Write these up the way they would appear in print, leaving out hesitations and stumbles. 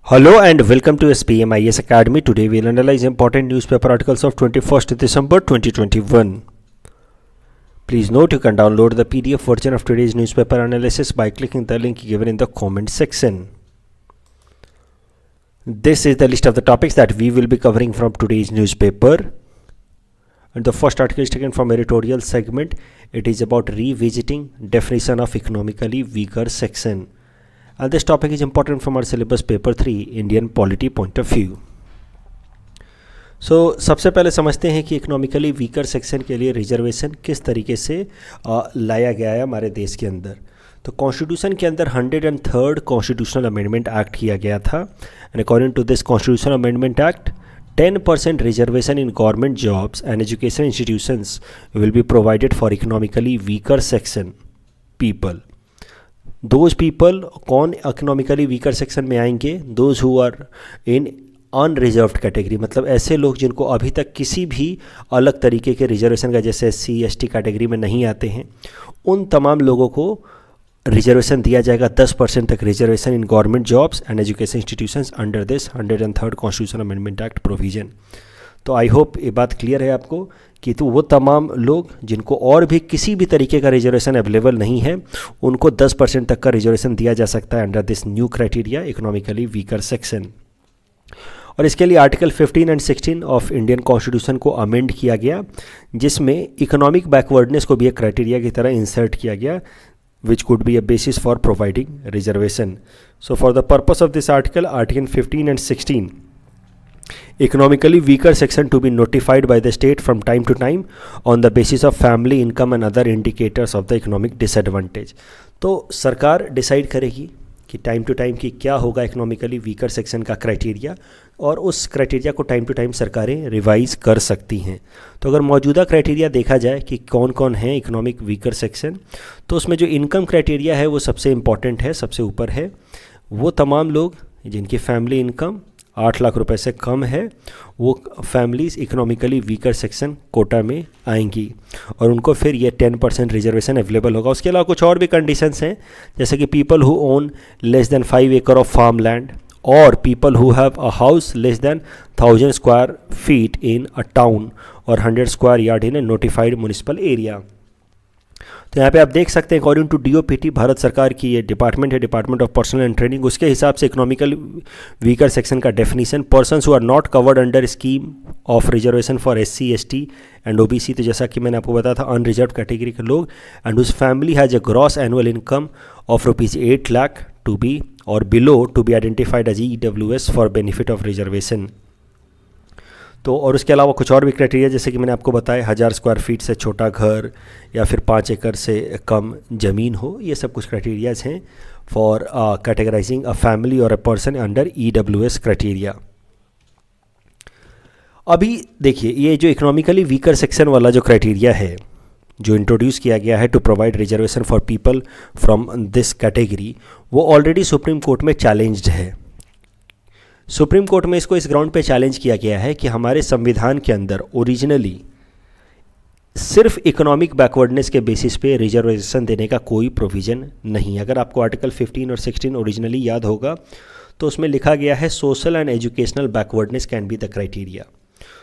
Hello and welcome to SPMIS Academy. Today we'll analyze important newspaper articles of 21st December 2021. Please note you can download the PDF version of today's newspaper analysis by clicking the link given in the comment section. This is the list of the topics that we will be covering from today's newspaper. And the first article is taken from editorial segment. It is about revisiting definition of economically weaker section. And this topic is important from our syllabus paper 3 Indian polity point of view. सबसे पहले समझते हैं कि economically weaker section के लिए reservation किस तरीके से लाया गया है हमारे देश के अंदर. तो कॉन्स्टिट्यूशन के अंदर 103rd कॉन्स्टिट्यूशनल अमेंडमेंट एक्ट किया गया था. And according to this constitutional amendment act 10% reservation in government jobs and education institutions will be provided for economically weaker section people. Those people कौन इकोनॉमिकली वीकर सेक्शन में आएंगे? Those who are in unreserved category, मतलब ऐसे लोग जिनको अभी तक किसी भी अलग तरीके के रिजर्वेशन का, जैसे SC ST कैटेगरी में नहीं आते हैं, उन तमाम लोगों को रिजर्वेशन दिया जाएगा. 10% तक reservation in government jobs and education institutions under this 103rd constitution amendment act provision. तो आई होप ये बात क्लियर है आपको कि तो वो तमाम लोग जिनको और भी किसी भी तरीके का रिजर्वेशन अवेलेबल नहीं है, उनको 10% तक का रिजर्वेशन दिया जा सकता है under this new criteria economically weaker section. और इसके लिए article 15 and 16 of Indian constitution को अमेंड किया गया, जिसमें इकोनॉमिक बैकवर्डनेस को भी एक क्राइटेरिया की तरह इंसर्ट किया गया, which could be a basis for providing reservation. So for the purpose of this article 15 and 16, economically weaker section to be notified by the state from time to time on the basis of family income and other indicators of the economic disadvantage. तो सरकार decide करेगी कि time to time की क्या होगा economically weaker section का criteria, और उस क्राइटेरिया को टाइम टू टाइम सरकारें रिवाइज कर सकती हैं. तो अगर मौजूदा क्राइटेरिया देखा जाए कि कौन कौन है इकोनॉमिक वीकर सेक्शन, तो उसमें जो इनकम क्राइटेरिया है वो सबसे इम्पॉर्टेंट है, सबसे ऊपर है. वो तमाम लोग जिनकी फैमिली इनकम 8 लाख रुपए से कम है, वो families economically weaker section quota में आएंगी और उनको फिर ये 10% रिजर्वेशन अवेलेबल होगा. उसके अलावा कुछ और भी कंडीशंस हैं, जैसे कि people who own less than 5 एकड़ ऑफ फार्म लैंड, और people who have a house less than 1000 square feet in a town और 100 स्क्वायर यार्ड इन ए नोटिफाइड म्यूनिसिपल एरिया. तो यहाँ पे आप देख सकते हैं अकॉर्डिंग टू DOPT, भारत सरकार की ये डिपार्टमेंट है, department of personnel and training, उसके हिसाब से इकोनॉमिकल वीकर सेक्शन का definition: persons who are not covered under scheme of reservation for SC ST and OBC. तो जैसा कि मैंने आपको बताया था, अनरिजर्व कैटेगरी के लोग, एंड उस family has a gross annual income of ₹8 lakh to be और below to be identified as EWS for benefit of reservation. तो और उसके अलावा कुछ और भी क्राइटेरिया, जैसे कि मैंने आपको बताया, 1000 स्क्वायर फीट से छोटा घर या फिर 5 एकड़ से कम ज़मीन हो. ये सब कुछ क्राइटेरियाज हैं फॉर कैटेगराइजिंग अ फैमिली और a person under EWS criteria. अभी देखिए, ये जो इकोनॉमिकली वीकर सेक्शन वाला जो क्राइटेरिया है जो इंट्रोड्यूस किया गया है to provide reservation for people from this category, वो ऑलरेडी सुप्रीम कोर्ट में चैलेंज्ड है. सुप्रीम कोर्ट में इसको इस ग्राउंड पे चैलेंज किया गया है कि हमारे संविधान के अंदर ओरिजिनली सिर्फ इकोनॉमिक बैकवर्डनेस के बेसिस पे रिजर्वेशन देने का कोई प्रोविज़न नहीं. अगर आपको आर्टिकल 15 और 16 ओरिजिनली याद होगा तो उसमें लिखा गया है social and educational backwardness can be the criteria.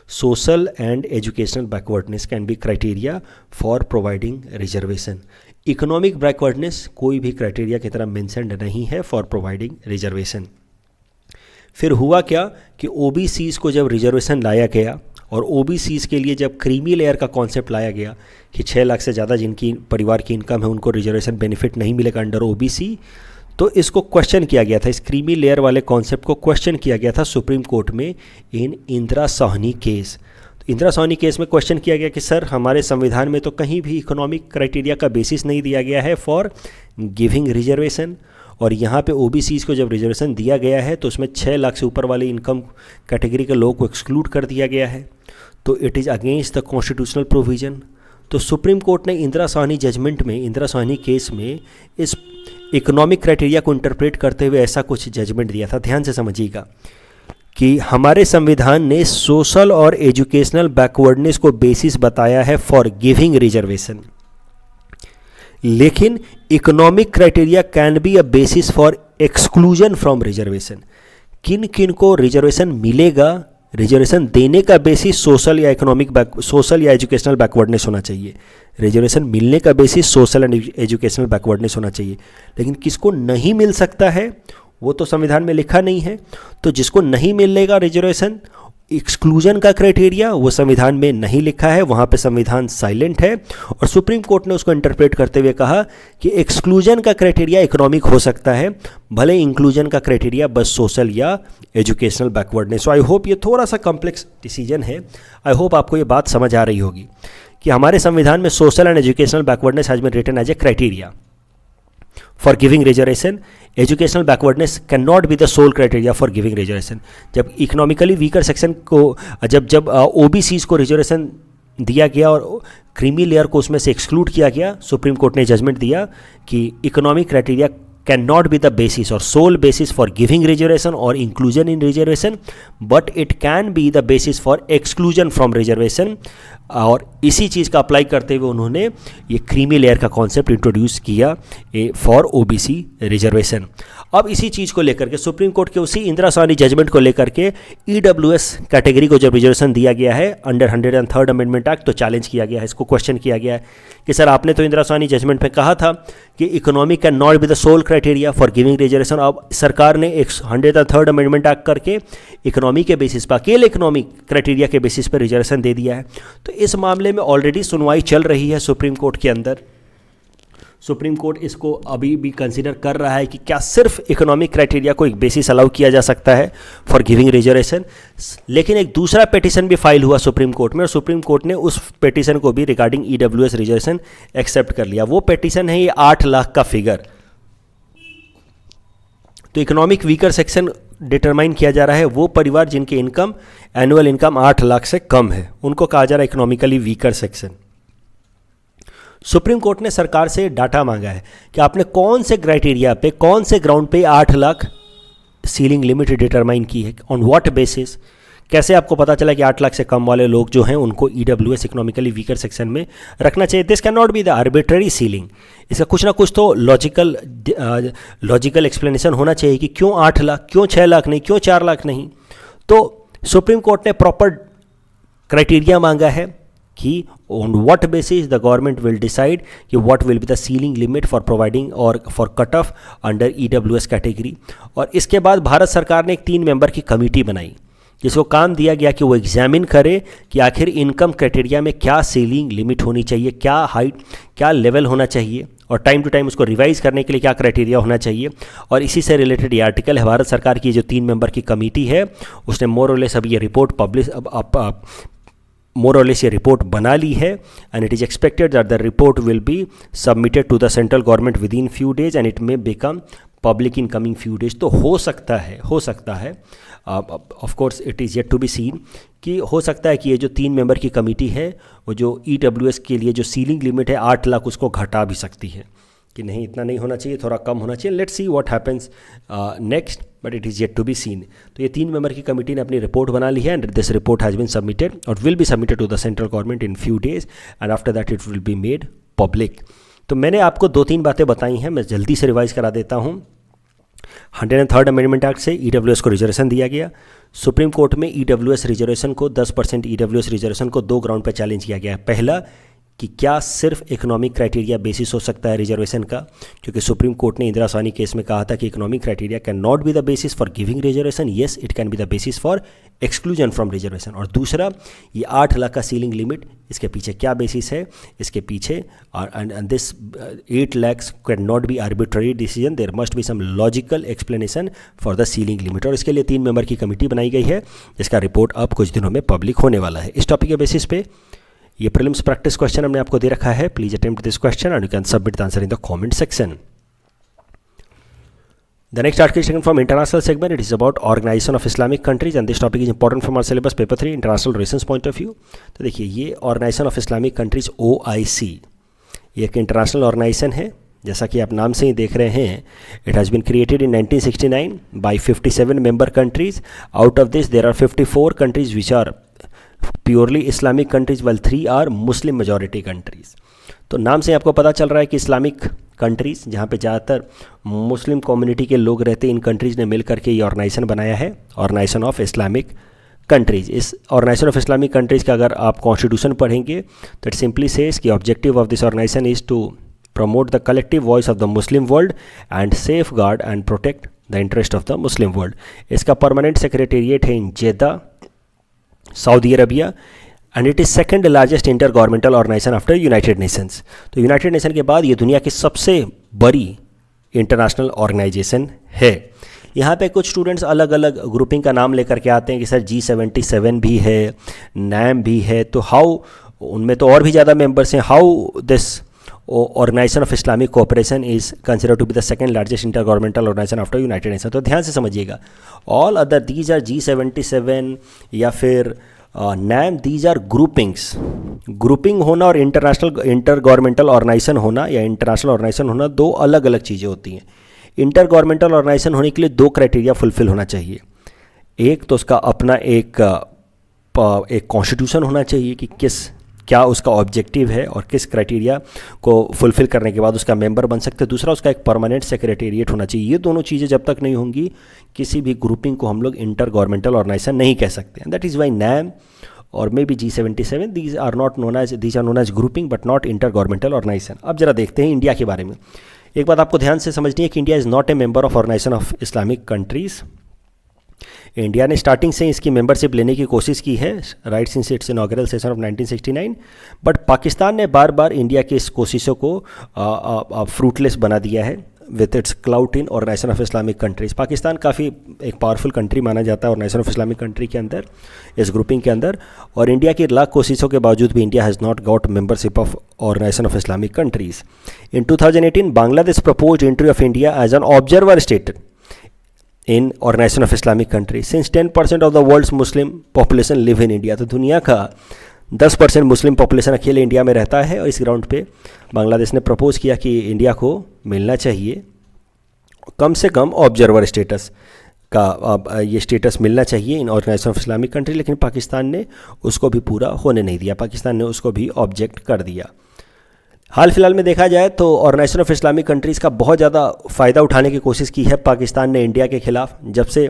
Social and educational backwardness can be criteria for providing reservation. Economic backwardness कोई भी क्राइटेरिया की तरह मेंशन्ड नहीं है फॉर प्रोवाइडिंग रिजर्वेशन. फिर हुआ क्या कि OBCs को जब रिजर्वेशन लाया गया और OBCs के लिए जब क्रीमी लेयर का कॉन्सेप्ट लाया गया कि 6 लाख से ज़्यादा जिनकी परिवार की इनकम है उनको रिजर्वेशन बेनिफिट नहीं मिलेगा अंडर OBC, तो इसको क्वेश्चन किया गया था. इस क्रीमी लेयर वाले कॉन्सेप्ट को क्वेश्चन किया गया था सुप्रीम कोर्ट में इन इंदिरा साहनी केस. तो इंदिरा साहनी केस में क्वेश्चन किया गया कि सर, हमारे संविधान में तो कहीं भी इकोनॉमिक क्राइटेरिया का बेसिस नहीं दिया गया है फॉर गिविंग रिजर्वेशन, और यहाँ पे OBCs को जब रिजर्वेशन दिया गया है तो उसमें 6 लाख से ऊपर वाले इनकम कैटेगरी के लोगों को एक्सक्लूड कर दिया गया है. तो it is against the constitutional provision. तो सुप्रीम कोर्ट ने इंदिरा साहनी जजमेंट में, इंदिरा साहनी केस में, इस इकोनॉमिक क्राइटेरिया को इंटरप्रेट करते हुए ऐसा कुछ जजमेंट दिया था. ध्यान से समझिएगा कि हमारे संविधान ने सोशल और एजुकेशनल बैकवर्डनेस को बेसिस बताया है फॉर गिविंग रिजर्वेशन, लेकिन economic criteria can be a basis for exclusion from reservation. किन किन को रिजर्वेशन मिलेगा, रिजर्वेशन देने का बेसिस सोशल या सोशल या एजुकेशनल बैकवर्डनेस होना चाहिए। रिजर्वेशन मिलने का basis social and educational backwardness होना चाहिए। लेकिन किसको नहीं मिल सकता है वो तो संविधान में लिखा नहीं है। तो जिसको नहीं मिलेगा रिजर्वेशन, एक्सक्लूजन का क्राइटेरिया वो संविधान में नहीं लिखा है, वहाँ पे संविधान साइलेंट है। और सुप्रीम कोर्ट ने उसको इंटरप्रेट करते हुए कहा कि एक्सक्लूजन का क्राइटेरिया इकोनॉमिक हो सकता है, भले इंक्लूजन का क्राइटेरिया बस सोशल या educational backwardness. So I hope, ये थोड़ा सा कॉम्प्लेक्स डिसीजन है, आई होप आपको ये बात समझ आ रही होगी कि हमारे संविधान में social and educational backwardness has been written as a criteria for giving reservation. Educational backwardness can not be the sole criteria for giving reservation. जब इकोनॉमिकली वीकर सेक्शन को जब ओबीसीज को रिजर्वेशन दिया गया और क्रीमी लेयर को उसमें से एक्सक्लूड किया गया, सुप्रीम कोर्ट ने जजमेंट दिया कि economic criteria can not be the basis और sole basis for giving reservation और inclusion in reservation, but it can be the basis for exclusion from reservation. और इसी चीज़ का अप्लाई करते हुए उन्होंने ये क्रीमी लेयर का कॉन्सेप्ट इंट्रोड्यूस किया फॉर ओबीसी रिजर्वेशन। अब इसी चीज़ को लेकर के सुप्रीम कोर्ट के उसी इंदिरा साहनी जजमेंट को लेकर के ईडब्ल्यूएस कैटेगरी को जब रिजर्वेशन दिया गया है अंडर 103rd अमेंडमेंट एक्ट, तो चैलेंज किया गया है, इसको क्वेश्चन किया गया है कि सर आपने तो इंदिरा साहनी जजमेंट में कहा था कि economic can not be the sole criteria for giving reservation. अब सरकार ने 103rd अमेंडमेंट एक्ट करके इकोनॉमी के बेसिस पर, अकेले इकोनॉमिक क्राइटेरिया के बेसिस पर रिजर्वेशन दे दिया है। तो इस मामले में ऑलरेडी सुनवाई चल रही है सुप्रीम कोर्ट के अंदर। सुप्रीम कोर्ट इसको अभी भी कंसीडर कर रहा है कि क्या सिर्फ इकोनॉमिक क्राइटेरिया को एक बेसिस अलाउ किया जा सकता है फॉर गिविंग रिजर्वेशन। लेकिन एक दूसरा पिटीशन भी फाइल हुआ सुप्रीम कोर्ट में और सुप्रीम कोर्ट ने उस पिटीशन को भी रिगार्डिंग ईडब्ल्यूएस रिजर्वेशन एक्सेप्ट कर लिया। वो पिटीशन है ये 8 लाख का फिगर। तो इकोनॉमिक वीकर सेक्शन डिटरमाइन किया जा रहा है वो परिवार जिनकी इनकम, एनुअल इनकम 8 लाख से कम है, उनको कहा जा रहा है economically weaker section. Supreme Court ने सरकार से डाटा मांगा है कि आपने कौन से क्राइटेरिया पे, कौन से ग्राउंड पे 8 लाख सीलिंग लिमिट डिटरमाइन की है, ऑन व्हाट बेसिस। कैसे आपको पता चला कि 8 लाख से कम वाले लोग जो हैं उनको ईडब्ल्यूएस इकोनॉमिकली वीकर सेक्शन में रखना चाहिए। This can not be the arbitrary ceiling. इसका कुछ ना कुछ तो लॉजिकल एक्सप्लेनेशन होना चाहिए कि क्यों 8 लाख, क्यों 6 लाख नहीं, क्यों 4 लाख नहीं। तो सुप्रीम कोर्ट ने प्रॉपर क्राइटेरिया मांगा है कि on what basis the government will decide कि what will be the ceiling limit for providing और for cut off under EWS category. और इसके बाद भारत सरकार ने एक 3 मेंबर की कमेटी बनाई जिसको काम दिया गया कि वो एग्जामिन करे कि आखिर इनकम क्राइटेरिया में क्या सीलिंग लिमिट होनी चाहिए, क्या हाइट, क्या लेवल होना चाहिए और टाइम टू टाइम उसको रिवाइज करने के लिए क्या क्राइटेरिया होना चाहिए। और इसी से रिलेटेड ये आर्टिकल है। भारत सरकार की जो 3 मेंबर की कमेटी है उसने मोर और लेस अब ये रिपोर्ट ये रिपोर्ट बना ली है and it is expected that the report will be submitted to the central government within few days and it may become public in coming few days. तो हो सकता है of course it is yet to be seen कि हो सकता है कि ये जो 3 मेंबर की कमेटी है वो जो ईडब्ल्यूएस के लिए जो सीलिंग लिमिट है 8 लाख उसको घटा भी सकती है कि नहीं इतना नहीं होना चाहिए, थोड़ा कम होना चाहिए। Let's see what happens next, but it is yet to be seen. तो ये 3 मेंबर की कमेटी ने अपनी रिपोर्ट बना ली है and this report has been submitted और will be submitted to the central government in few days and after that it will be made public. तो मैंने आपको 2-3 बातें बताई हैं, मैं जल्दी से रिवाइज करा देता हूँ। 103rd अमेंडमेंट एक्ट से ईडब्ल्यूएस को रिजर्वेशन दिया गया। सुप्रीम कोर्ट में ईडब्ल्यूएस रिजर्वेशन को 10% ईडब्ल्यूएस रिजर्वेशन को 2 ग्राउंड पर चैलेंज किया गया है। पहला कि क्या सिर्फ इकोनॉमिक क्राइटेरिया बेसिस हो सकता है रिजर्वेशन का, क्योंकि सुप्रीम कोर्ट ने इंदिरा साहनी केस में कहा था कि economic criteria can not be the basis for giving reservation, yes it can be the basis for exclusion from reservation. और दूसरा ये 8 लाख का सीलिंग लिमिट, इसके पीछे क्या बेसिस है, इसके पीछे and this 8 lakhs can not be arbitrary decision, there must be some logical explanation for the ceiling limit. और इसके लिए 3 मेंबर की कमेटी बनाई गई है जिसका रिपोर्ट अब कुछ दिनों में पब्लिक होने वाला है। इस टॉपिक के बेसिस पे ये प्रीलिम्स प्रैक्टिस क्वेश्चन हमने आपको दे रखा है। Please attempt this question and you can submit the answer in the comment section. The next article is taken from international segment. It is about organization of Islamic countries and this topic is important from our syllabus paper 3 international relations point of view. तो देखिए ये organisation of Islamic countries OIC ये एक international organisation है, जैसा कि आप नाम से ही देख रहे हैं। It has been created in 1969 by 57 member countries. Out of this there are 54 countries which are purely Islamic countries while 3 are Muslim majority countries. तो नाम से आपको पता चल रहा है कि इस्लामिक कंट्रीज़ जहाँ पे ज़्यादातर मुस्लिम कम्युनिटी के लोग रहते हैं, इन कंट्रीज़ ने मिल करके ये ऑर्गेनाइजेशन बनाया है, ऑर्गेनाइजेशन ऑफ इस्लामिक कंट्रीज़। इस ऑर्गेनाइजेशन ऑफ इस्लामिक कंट्रीज़ का अगर आप कॉन्स्टिट्यूशन पढ़ेंगे तो इट सिंपली सेज कि objective of this organisation is to promote the collective voice of the Muslim world and safeguard and protect the interest of the Muslim world। इसका permanent secretariat है in Jeddah, Saudi Arabia, and it is second largest inter governmental organisation after United Nations. तो United Nation के बाद ये दुनिया की सबसे बड़ी इंटरनेशनल ऑर्गेनाइजेशन है। यहाँ पे कुछ स्टूडेंट्स अलग अलग ग्रुपिंग का नाम लेकर के आते हैं कि सर G77 भी है, नैम भी है, तो हाउ, उनमें तो और भी ज़्यादा मेंबर्स हैं, how this organisation of Islamic cooperation is considered to be the second largest inter governmental organisation after United Nation. तो ध्यान से समझिएगा, all other these are G77 या फिर NAM, these are groupings. Grouping होना और इंटर गवर्नमेंटल ऑर्गेनाइजेशन होना या इंटरनेशनल ऑर्गेनाइजेशन होना दो अलग अलग चीज़ें होती हैं। इंटर गवर्नमेंटल ऑर्गेनाइजेशन होने के लिए दो क्राइटेरिया फुलफिल होना चाहिए। एक तो उसका अपना एक कॉन्स्टिट्यूशन होना चाहिए कि क्या उसका ऑब्जेक्टिव है और किस क्राइटेरिया को फुलफिल करने के बाद उसका मेंबर बन सकते हैं। दूसरा, उसका एक परमानेंट सेक्रेटेरिएट होना चाहिए। ये दोनों चीज़ें जब तक नहीं होंगी किसी भी ग्रुपिंग को हम लोग इंटर गवर्नमेंटल ऑर्गेनाइजेशन नहीं कह सकते हैं। दैट इज़ वाई नैम और may be G77 these are known as grouping but not inter governmental organisation. अब जरा देखते हैं इंडिया के बारे में। एक बात आपको ध्यान से समझनी है कि India is not a member of organisation of Islamic countries. India ने स्टार्टिंग से इसकी मेंबरशिप लेने की कोशिश की है, right since its inaugural session of 1969, but Pakistan ने बार बार इंडिया की इस कोशिशों को फ्रूटलेस बना दिया है with its clout in organisation of Islamic countries. Pakistan काफ़ी एक पावरफुल कंट्री माना जाता है ऑर्गेनाइजेशन ऑफ इस्लामिक कंट्री के अंदर, इस ग्रुपिंग के अंदर, और इंडिया की लाख कोशिशों के बावजूद भी India has not got membership of organisation of Islamic countries. In 2018 Bangladesh propose entry of India as an observer state in organisation of Islamic country since 10% of the world's Muslim population live in India. तो दुनिया का 10% Muslim population अकेले India में रहता है, और इस ground पे बांग्लादेश ने प्रपोज किया कि इंडिया को मिलना चाहिए कम से कम ऑब्जर्वर स्टेटस का, ये स्टेटस मिलना चाहिए इन ऑर्गेनाइजेशन ऑफ इस्लामिक कंट्री, लेकिन पाकिस्तान ने उसको भी पूरा होने नहीं दिया। पाकिस्तान ने उसको भी ऑब्जेक्ट कर दिया। हाल फिलहाल में देखा जाए तो ऑर्गेनाइजेशन ऑफ इस्लामिक कंट्रीज़ का बहुत ज़्यादा फ़ायदा उठाने की कोशिश की है पाकिस्तान ने इंडिया के खिलाफ। जब से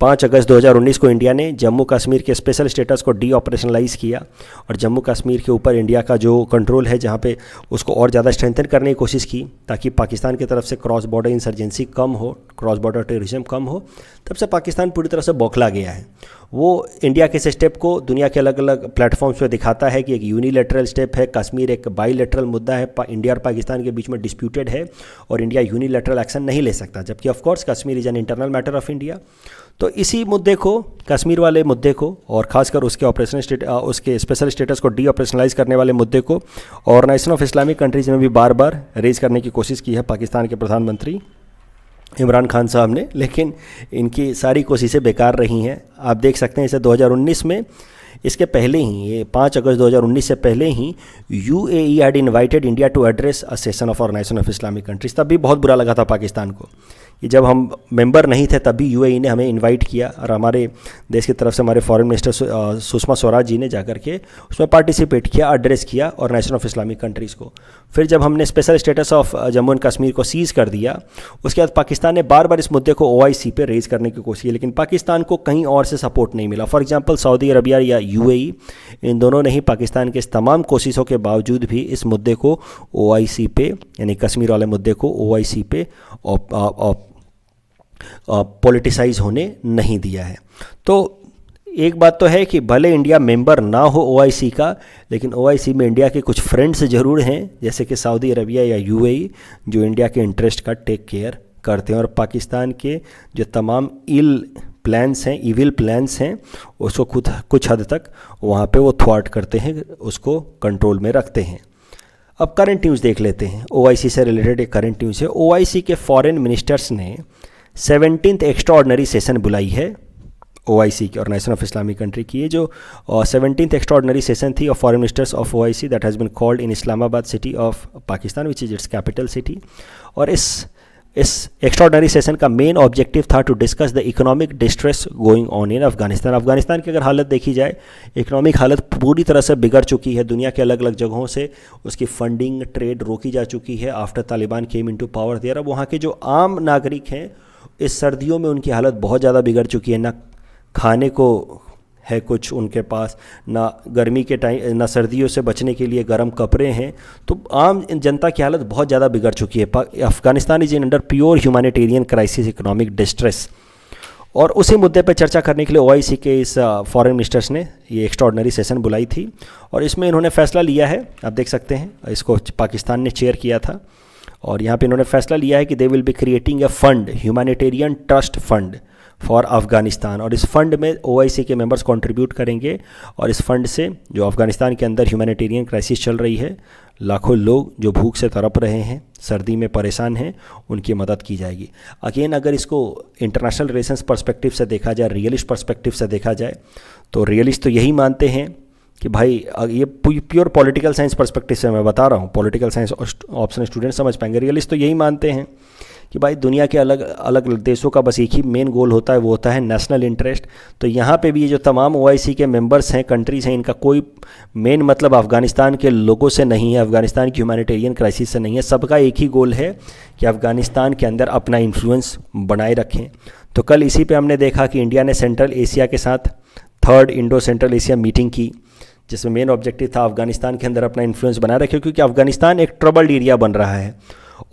5 अगस्त 2019 को इंडिया ने जम्मू कश्मीर के स्पेशल स्टेटस को डी ऑपरेशनलाइज़ किया और जम्मू कश्मीर के ऊपर इंडिया का जो कंट्रोल है जहाँ पे उसको और ज़्यादा स्ट्रेंथन करने की कोशिश की ताकि पाकिस्तान की तरफ से क्रॉस बॉर्डर इंसर्जेंसी कम हो, क्रॉस बॉर्डर टेररिज्म कम हो, तब से पाकिस्तान पूरी तरह से बौखला गया है। वो इंडिया के इस स्टेप को दुनिया के अलग अलग प्लेटफॉर्म्स पे दिखाता है कि एक यूनिलैटरल स्टेप है, कश्मीर एक बाईलैटरल मुद्दा है, इंडिया और पाकिस्तान के बीच में डिस्प्यूटेड है और इंडिया यूनिलैटरल एक्शन नहीं ले सकता, जबकि of course Kashmir is an internal matter of India. तो इसी मुद्दे को, कश्मीर वाले मुद्दे को और ख़ासकर उसके उसके स्पेशल स्टेटस को डी ऑपरेशनलाइज करने वाले मुद्दे को ऑर्गेनाइजेशन ऑफ इस्लामिक कंट्रीज़ में भी बार बार रेज करने की कोशिश की है पाकिस्तान के प्रधानमंत्री इमरान खान साहब ने, लेकिन इनकी सारी कोशिशें बेकार रही हैं। आप देख सकते हैं इसे 2019 में, इसके पहले ही, ये 5 अगस्त 2019 से पहले ही UAE had invited India to address a session of organisation of Islamic countries. तब भी बहुत बुरा लगा था पाकिस्तान को कि जब हम मेंबर नहीं थे तब भी UAE ने हमें इनवाइट किया और हमारे देश की तरफ से हमारे फॉरेन मिनिस्टर सुषमा स्वराज जी ने जाकर के उसमें पार्टिसिपेट किया, एड्रेस किया ऑर्गेनाइजेशन ऑफ इस्लामिक कंट्रीज़ को। फिर जब हमने special status of Jammu and Kashmir को सीज़ कर दिया, उसके बाद पाकिस्तान ने बार बार इस मुद्दे को OIC पे रेज करने की कोशिश की, लेकिन पाकिस्तान को कहीं और से सपोर्ट नहीं मिला। फॉर एग्जांपल सऊदी अरबिया या UAE, इन दोनों ने ही पाकिस्तान के इस तमाम कोशिशों के बावजूद भी इस मुद्दे को OIC पे, यानी कश्मीर वाले मुद्दे को OIC पे पॉलिटिसाइज होने नहीं दिया है। तो एक बात तो है कि भले इंडिया मेंबर ना हो OIC का, लेकिन OIC में इंडिया के कुछ फ्रेंड्स ज़रूर हैं, जैसे कि सऊदी अरबिया या UAE, जो इंडिया के इंटरेस्ट का टेक केयर करते हैं और पाकिस्तान के जो तमाम इविल प्लान्स हैं उसको कुछ हद तक वहाँ पे वो थ्वार्ट करते हैं, उसको कंट्रोल में रखते हैं। अब करंट न्यूज़ देख लेते हैं। OIC से रिलेटेड एक करंट न्यूज़ है। OIC के फॉरेन मिनिस्टर्स ने 17th एक्स्ट्रा ऑर्डनरी सेशन बुलाई है OIC की, ऑर्गेनाइजेशन ऑफ इस्लामिक कंट्री की। ये जो 17th एक्स्ट्रा ऑर्डनरी सेशन थी of foreign ministers of OIC that has been called in Islamabad city of Pakistan which is its capital city. और इस इस एक्स्ट्राऑर्डिनरी सेशन का मेन ऑब्जेक्टिव था to discuss the economic distress going on in Afghanistan. Afghanistan की अगर हालत देखी जाए, इकोनॉमिक हालत पूरी तरह से बिगड़ चुकी है। दुनिया के अलग अलग जगहों से उसकी फंडिंग, ट्रेड रोकी जा चुकी है after Taliban came into power there. अब वहाँ के जो आम नागरिक हैं, इस सर्दियों में उनकी हालत बहुत ज़्यादा बिगड़ चुकी है। ना खाने को है कुछ उनके पास, ना गर्मी के टाइम, ना सर्दियों से बचने के लिए गर्म कपड़े हैं। तो आम जनता की हालत बहुत ज़्यादा बिगड़ चुकी है। Afghanistan is in under pure humanitarian crisis, economic distress. और उसी मुद्दे पर चर्चा करने के लिए OIC के इस फॉरेन मिनिस्टर्स ने ये एक्स्ट्राऑर्डिनरी सेशन बुलाई थी और इसमें इन्होंने फैसला लिया है। आप देख सकते हैं, इसको पाकिस्तान ने चेयर किया था और यहाँ पे इन्होंने फैसला लिया है कि दे will be creating a fund, humanitarian trust fund for Afghanistan. और इस फंड में OIC के मेंबर्स कंट्रीब्यूट करेंगे और इस फंड से जो अफ़गानिस्तान के अंदर ह्यूमैनिटेरियन क्राइसिस चल रही है, लाखों लोग जो भूख से तड़प रहे हैं, सर्दी में परेशान हैं, उनकी मदद की जाएगी। अगेन अगर इसको इंटरनेशनल रिलेशंस पर्सपेक्टिव से देखा जाए, रियलिस्ट पर्सपेक्टिव से देखा जाए, तो रियलिस्ट तो यही मानते हैं कि भाई ये प्योर पॉलिटिकल साइंस पर्सपेक्टिव से मैं बता रहा हूँ, पॉलिटिकल साइंस ऑप्शन स्टूडेंट समझ पाएंगे। रियलिस्ट तो यही मानते हैं कि भाई दुनिया के अलग अलग देशों का बस एक ही मेन गोल होता है, वो होता है नेशनल इंटरेस्ट। तो यहाँ पे भी ये जो तमाम OIC के मेंबर्स हैं, कंट्रीज़ हैं, इनका कोई मेन मतलब अफ़गानिस्तान के लोगों से नहीं है, अफ़गानिस्तान की ह्यूमैनिटेरियन क्राइसिस से नहीं है। सबका एक ही गोल है कि अफ़गानिस्तान के अंदर अपना इन्फ्लुएंस बनाए रखें। तो कल इसी पे हमने देखा कि इंडिया ने सेंट्रल एशिया के साथ 3rd Indo central Asia meeting की, जिसमें मेन ऑब्जेक्टिव था अफ़गानिस्तान के अंदर अपना इन्फ्लुएंस बनाए रखें, क्योंकि अफ़गानिस्तान एक ट्रबल्ड एरिया बन रहा है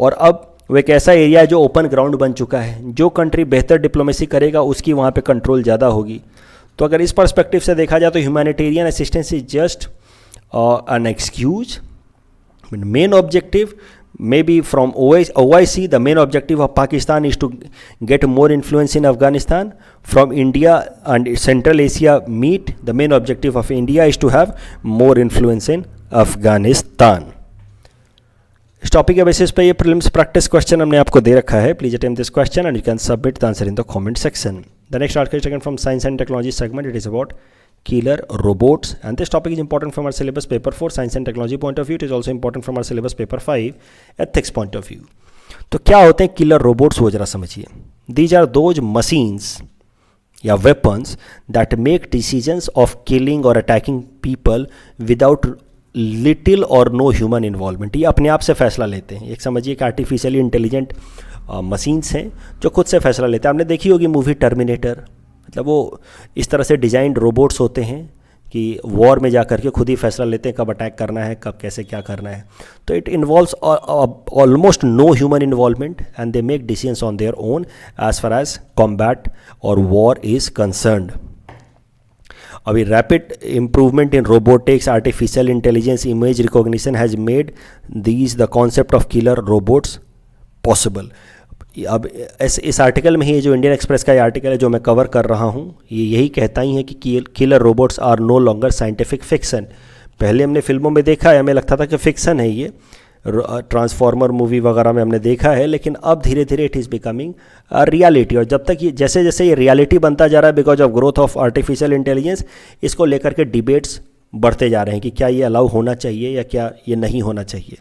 और अब वो एक ऐसा एरिया है जो ओपन ग्राउंड बन चुका है। जो कंट्री बेहतर डिप्लोमेसी करेगा उसकी वहाँ पे कंट्रोल ज़्यादा होगी। तो अगर इस पर्सपेक्टिव से देखा जाए तो humanitarian assistance is just an excuse. Main objective may be from OIC, the main objective of Pakistan is to get more influence in Afghanistan. From India and Central Asia meet, the main objective of India is to have more influence in Afghanistan. इस topic के basis पे ये prelims practice question हमने आपको दे रखा है। Please attempt this question and you can submit the answer in the comment section. The next article is taken from science and technology segment. It is about killer robots, and this topic is important from our syllabus paper 4 science and technology point of view. It is also important from our syllabus paper 5 ethics point of view. तो क्या होते हैं killer robots, वो जरा समझिए. These are those machines या weapons that make decisions of killing or attacking people without little or no human involvement. ये अपने आप से फैसला लेते हैं. एक समझिए कि आर्टिफिशियली इंटेलिजेंट मशीन्स हैं जो खुद से फैसला लेते हैं. आपने देखी होगी मूवी टर्मिनेटर, मतलब वो इस तरह से डिज़ाइंड रोबोट्स होते हैं कि वॉर में जा कर के खुद ही फैसला लेते हैं कब अटैक करना है, कब कैसे क्या करना है. तो it involves almost no human involvement and they make decisions on their own as far as combat और वॉर इज़ कंसर्न्ड. अभी rapid improvement in robotics, artificial intelligence, image recognition has made these the concept of killer robots possible. अब इस article में ही जो Indian express का ये article है जो मैं कवर कर रहा हूँ, ये यही कहता ही है कि killer robots are no longer scientific fiction. पहले हमने फिल्मों में देखा है, हमें लगता था कि फिक्सन है ये, ट्रांसफॉर्मर मूवी वगैरह में हमने देखा है, लेकिन अब धीरे धीरे इट इज़ बिकमिंग रियलिटी. और जब तक ये जैसे जैसे ये रियलिटी बनता जा रहा है because of growth of artificial intelligence, इसको लेकर के डिबेट्स बढ़ते जा रहे हैं कि क्या ये अलाउ होना चाहिए या क्या ये नहीं होना चाहिए.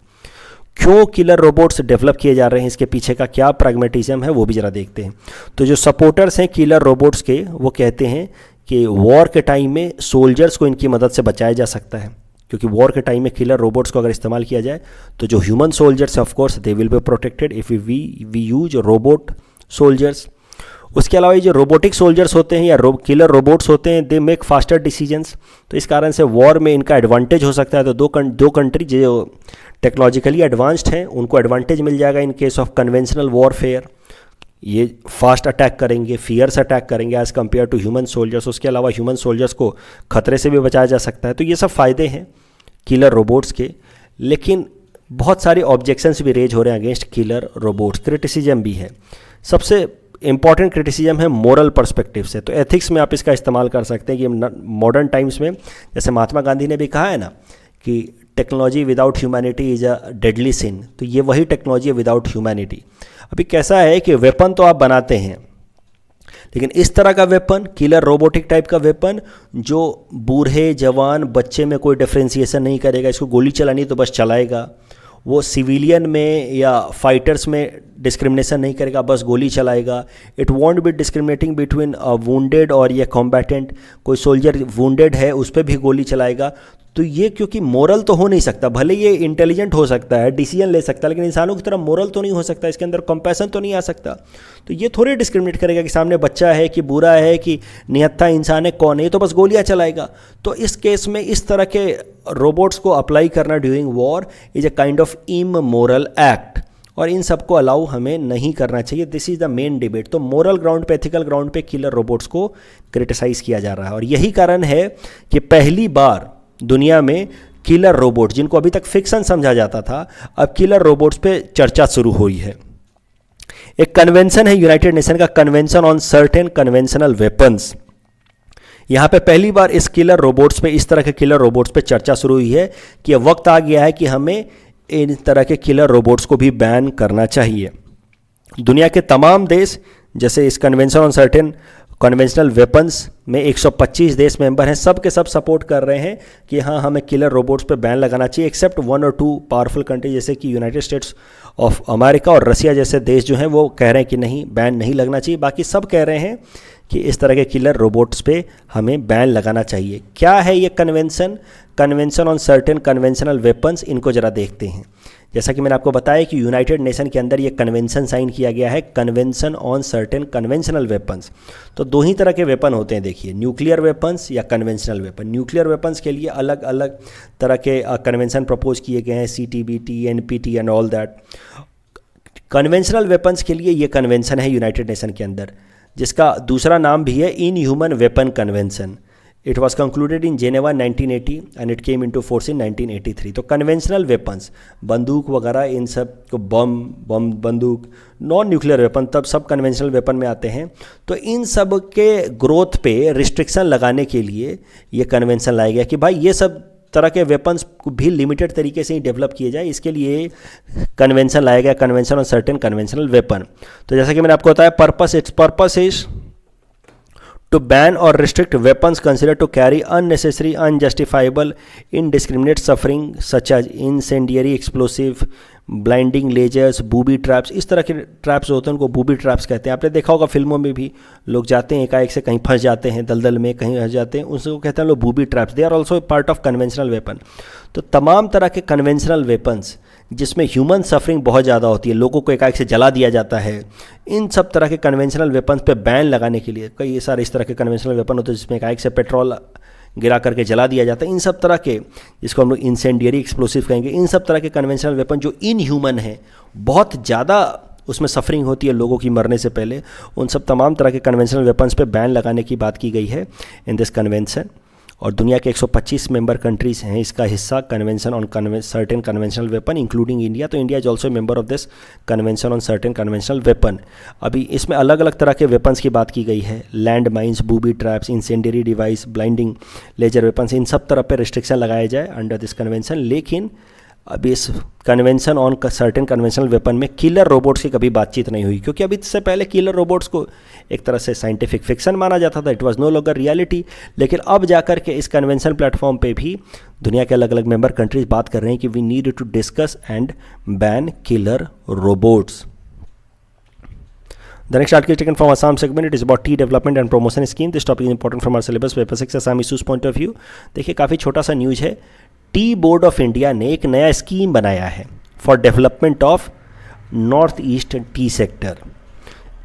क्यों किलर रोबोट्स डेवलप किए जा रहे हैं, इसके पीछे का क्या प्रैग्मेटिज्म है वो भी ज़रा देखते हैं. तो जो सपोर्टर्स हैं किलर रोबोट्स के, वो कहते हैं कि वॉर के टाइम में सोल्जर्स को इनकी मदद से बचाया जा सकता है, क्योंकि वॉर के टाइम में किलर रोबोट्स को अगर इस्तेमाल किया जाए तो जो human soldiers of course they will be protected if we use robot soldiers. उसके अलावा ये जो रोबोटिक सोल्जर्स होते हैं या किलर रोबोट्स होते हैं, दे मेक फास्टर डिसीजंस. तो इस कारण से वॉर में इनका एडवांटेज हो सकता है. तो दो कंट्री जो टेक्नोलॉजिकली एडवांस्ड हैं उनको एडवांटेज मिल जाएगा in case of conventional warfare. ये फास्ट अटैक करेंगे, फियर्स अटैक करेंगे as compare to human soldiers. उसके अलावा ह्यूमन सोल्जर्स को खतरे से भी बचाया जा सकता है. तो ये सब फ़ायदे हैं किलर रोबोट्स के. लेकिन बहुत सारे ऑब्जेक्शंस भी रेज हो रहे हैं अगेंस्ट किलर रोबोट्स. क्रिटिसिज्म भी है. सबसे इंपॉर्टेंट क्रिटिसिज्म है मोरल पर्सपेक्टिव से. तो एथिक्स में आप इसका इस्तेमाल कर सकते हैं कि मॉडर्न टाइम्स में, जैसे महात्मा गांधी ने भी कहा है ना कि technology without humanity is a deadly sin. तो ये वही टेक्नोलॉजी है विदाउट ह्यूमैनिटी. अभी कैसा है कि वेपन तो आप बनाते हैं, लेकिन इस तरह का वेपन, किलर रोबोटिक टाइप का वेपन, जो बूढ़े जवान बच्चे में कोई डिफ्रेंसिएशन नहीं करेगा, इसको गोली चलानी तो बस चलाएगा, वो सिविलियन में या फाइटर्स में डिस्क्रिमिनेशन नहीं करेगा, बस गोली चलाएगा। It won't be discriminating between wounded और ये कॉम्बैटेंट, कोई सोल्जर वुंडेड है उस पर भी गोली चलाएगा। तो ये क्योंकि मोरल तो हो नहीं सकता, भले ये इंटेलिजेंट हो सकता है, डिसीजन ले सकता है, लेकिन इंसानों की तरह मोरल तो नहीं हो सकता, इसके अंदर कंपैशन तो नहीं आ सकता। तो ये थोड़े डिस्क्रिमिनेट करेगा कि सामने बच्चा है कि बुरा है कि निहत्था इंसान है, कौन है, ये तो बस गोलियां चलाएगा। तो इस केस में इस तरह के रोबोट्स को अप्लाई करना during war is a kind of immoral act, और इन सबको अलाउ हमें नहीं करना चाहिए। This is the main debate. तो मोरल ग्राउंड पे, एथिकल ग्राउंड पे किलर रोबोट्स को क्रिटिसाइज़ किया जा रहा है, और यही कारण है कि पहली बार दुनिया में किलर रोबोट, जिनको अभी तक फिक्शन समझा जाता था, अब किलर रोबोट्स पे चर्चा शुरू हुई है। एक कन्वेंशन है यूनाइटेड नेशन का, convention on certain conventional weapons. यहाँ पे पहली बार इस किलर रोबोट्स पे, इस तरह के किलर रोबोट्स पे चर्चा शुरू हुई है कि अब वक्त आ गया है कि हमें इन तरह के किलर रोबोट्स को भी बैन करना चाहिए। दुनिया के तमाम देश, जैसे इस convention on certain conventional weapons में 125 देश मेंबर हैं, सब के सब सपोर्ट कर रहे हैं कि हाँ, हमें किलर रोबोट्स पे बैन लगाना चाहिए, एक्सेप्ट 1 और 2 पावरफुल कंट्री जैसे कि यूनाइटेड स्टेट्स ऑफ अमेरिका और रसिया जैसे देश जो हैं वो कह रहे हैं कि नहीं, बैन नहीं लगना चाहिए। बाकी सब कह रहे हैं कि इस तरह के किलर रोबोट्स पे हमें बैन लगाना चाहिए। क्या है ये convention? Convention on certain conventional weapons, इनको ज़रा देखते हैं। जैसा कि मैंने आपको बताया कि यूनाइटेड नेशन के अंदर ये कन्वेंशन साइन किया गया है, convention on certain conventional weapons. तो दो ही तरह के वेपन होते हैं, देखिए, न्यूक्लियर वेपन्स या कन्वेंशनल वेपन। न्यूक्लियर वेपन्स के लिए अलग अलग तरह के कन्वेंशन प्रपोज किए गए हैं, CTBT, NPT and all that. Conventional weapons के लिए ये कन्वेंशन है यूनाइटेड नेशन के अंदर, जिसका दूसरा नाम भी है inhuman weapon convention. It was concluded in Geneva 1980 and it came into force in 1983। तो कन्वेंशनल वेपन्स, बंदूक वगैरह, इन सब को बम बंदूक, नॉन न्यूक्लियर वेपन, तब सब कन्वेंशनल वेपन में आते हैं। तो इन सब के ग्रोथ पे रिस्ट्रिक्शन लगाने के लिए ये कन्वेंशन लाया गया कि भाई ये सब तरह के वेपन्स भी लिमिटेड तरीके से ही डेवलप किए जाए, इसके लिए कन्वेंशन लाया गया, convention on certain conventional weapon. तो जैसा कि मैंने आपको बताया, it's purpose is to ban or restrict weapons considered to carry unnecessary, unjustifiable, indiscriminate suffering such as incendiary explosive, blinding lasers, booby traps. इस तरह के ट्रैप्स होते हैं उनको बूबी ट्रैप्स कहते हैं। आपने देखा होगा फिल्मों में भी, लोग जाते हैं एकाएक से कहीं फंस जाते हैं, दलदल में कहीं फंस जाते हैं, उसको कहते हैं लोग booby traps. They are also part of conventional weapon. तो तमाम तरह के कन्वेंशनल वेपन्स जिसमें ह्यूमन सफरिंग बहुत ज़्यादा होती है, लोगों को एकाएक से जला दिया जाता है, इन सब तरह के कन्वेंशनल वेपन्स पे बैन लगाने के लिए, कई सारे इस तरह के कन्वेंशनल वेपन होते हैं जिसमें एकाएक से पेट्रोल गिरा करके जला दिया जाता है, इन सब तरह के, जिसको हम लोग इंसेंडियरी एक्सप्लोसिव कहेंगे, इन सब तरह के कन्वेंशनल वेपन जो इनह्यूमन है, बहुत ज़्यादा उसमें सफरिंग होती है लोगों की मरने से पहले, उन सब तमाम तरह के कन्वेंशनल वेपन्स पे बैन लगाने की बात की गई है इन दिस कन्वेंशन। और दुनिया के 125 मेंबर कंट्रीज़ हैं इसका हिस्सा, convention on certain conventional weapon including India. तो India is also member of this convention on certain conventional weapon. अभी इसमें अलग अलग तरह के वेपन्स की बात की गई है, land mines, booby traps, incendiary device, blinding laser weapons, इन सब तरह पे रिस्ट्रिक्शन लगाए जाए अंडर दिस कन्वेंशन। लेकिन अभी इस convention on certain conventional weapon में किलर रोबोट्स की कभी बातचीत नहीं हुई, क्योंकि अभी इससे पहले किलर रोबोट्स को एक तरह से साइंटिफिक फिक्शन माना जाता था, it was no longer reality. लेकिन अब जाकर के इस कन्वेंशन प्लेटफॉर्म पे भी दुनिया के अलग अलग मेंबर कंट्रीज बात कर रहे हैं कि we need to discuss and ban killer robots. The next article is taken from Assam segment. It is about tea development and promotion scheme. This topic is important from our syllabus paper 6 Assam issues point of view. देखिए काफ़ी छोटा सा news है। Tea board of India ने एक नया scheme बनाया है for development of north east T sector.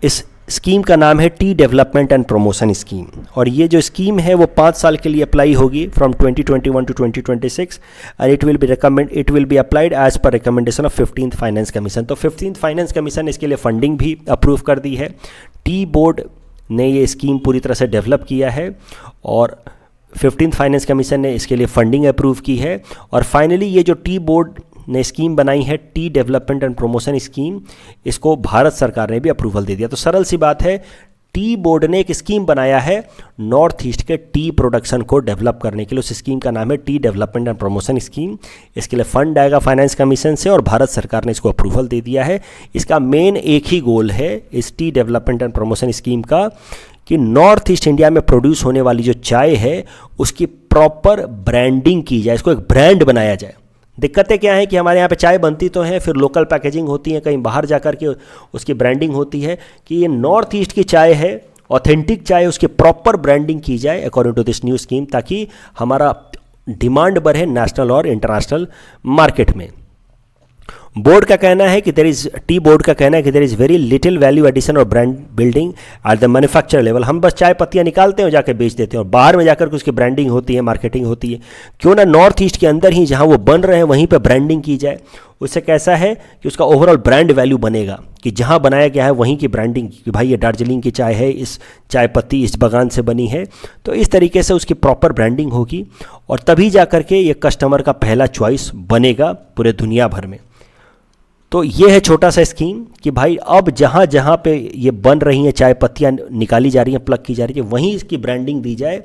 इस स्कीम का नाम है T development and promotion scheme, और ये जो स्कीम है वो 5 साल के लिए अप्लाई होगी from 2021 to 2026 and it will be applied as per recommendation of 15th finance commission. तो 15th फाइनेंस कमीशन ने इसके लिए फंडिंग भी अप्रूव कर दी है। टी बोर्ड ने ये स्कीम पूरी तरह से डेवलप किया है और 15th फाइनेंस कमीशन ने इसके लिए फंडिंग अप्रूव की है। और फाइनली ये जो टी बोर्ड ने स्कीम बनाई है T development and promotion scheme, इसको भारत सरकार ने भी अप्रूवल दे दिया। तो सरल सी बात है, टी बोर्ड ने एक स्कीम बनाया है नॉर्थ ईस्ट के टी प्रोडक्शन को डेवलप करने के लिए। उस स्कीम का नाम है T development and promotion scheme. इसके लिए फंड आएगा फाइनेंस कमीशन से और भारत सरकार ने इसको अप्रूवल दे दिया है। इसका मेन एक ही गोल है इस T development and promotion scheme का कि नॉर्थ ईस्ट इंडिया में प्रोड्यूस होने वाली जो चाय है उसकी प्रॉपर ब्रांडिंग की जाए, इसको एक ब्रांड बनाया जाए। दिक्कतें क्या हैं कि हमारे यहाँ पे चाय बनती तो है, फिर लोकल पैकेजिंग होती है, कहीं बाहर जाकर के उसकी ब्रांडिंग होती है कि ये नॉर्थ ईस्ट की चाय है, ऑथेंटिक चाय, उसकी प्रॉपर ब्रांडिंग की जाए according to this new scheme, ताकि हमारा डिमांड बढ़े नेशनल और इंटरनेशनल मार्केट में। बोर्ड का कहना है कि टी बोर्ड का कहना है कि there is very little value addition और brand building at the manufacture level. हम बस चाय पत्तियाँ निकालते हैं और जाकर बेच देते हैं, और बाहर में जाकर के उसकी ब्रांडिंग होती है, मार्केटिंग होती है। क्यों ना नॉर्थ ईस्ट के अंदर ही जहाँ वो बन रहे हैं वहीं पर ब्रांडिंग की जाए। उससे कैसा है कि उसका ओवरऑल ब्रांड वैल्यू बनेगा कि जहाँ बनाया गया है वहीं की ब्रांडिंग, कि भाई ये दार्जिलिंग की चाय है, इस चाय पत्ती इस बागान से बनी है, तो इस तरीके से उसकी प्रॉपर ब्रांडिंग होगी और तभी जा कर के ये कस्टमर का पहला चॉइस बनेगा पूरे दुनिया भर में। तो ये है छोटा सा स्कीम कि भाई अब जहाँ जहाँ पे ये बन रही हैं चाय पत्तियाँ निकाली जा रही हैं, प्लग की जा रही है, वहीं इसकी ब्रांडिंग दी जाए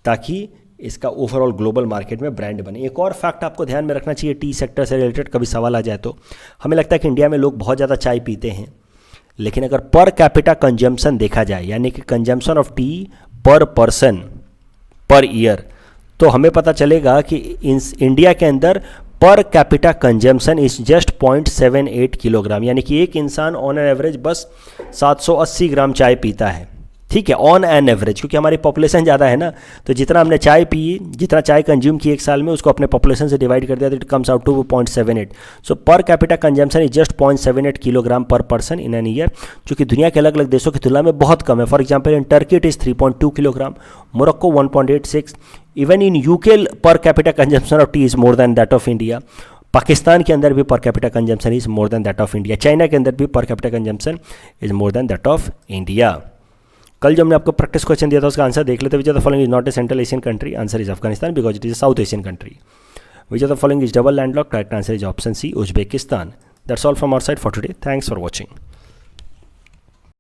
ताकि इसका ओवरऑल ग्लोबल मार्केट में ब्रांड बने। एक और फैक्ट आपको ध्यान में रखना चाहिए टी सेक्टर से रिलेटेड, कभी सवाल आ जाए तो। हमें लगता है कि इंडिया में लोग बहुत ज़्यादा चाय पीते हैं, लेकिन अगर पर कैपिटा कंजम्पशन देखा जाए, यानी कि कंजम्पशन ऑफ टी पर पर्सन पर ईयर, तो हमें पता चलेगा कि इंडिया के अंदर पर capita consumption is just 0.78 kilogram, यानी कि एक इंसान ऑन एन एवरेज बस 780 ग्राम चाय पीता है। ठीक है, ऑन एन एवरेज, क्योंकि हमारी पॉपुलेशन ज़्यादा है ना, तो जितना हमने चाय पी, जितना चाय कंज्यूम की एक साल में, उसको अपने पॉपुलेशन से डिवाइड कर दिया तो it comes out to 0.78। So per capita consumption is just 0.78 kilogram per person in an year, जो कि दुनिया के अलग अलग देशों की तुलना में बहुत कम है। For example in Turkey it is 3.2 kilogram, Morocco 1.86, even in UK पर capita consumption of T is more than that of India. Pakistan के अंदर भी पर capita consumption is more than that of India. China के अंदर भी पर capita consumption is more than that of India. कल जो हमने आपको प्रैक्टिस क्वेश्चन दिया था उसका आंसर देख लेते। Which of the following is not a Central Asian country? Answer is Afghanistan because it is a South Asian country. Which of the following is double landlocked? Correct answer is option C, Uzbekistan. That's all from our side for today. Thanks for watching.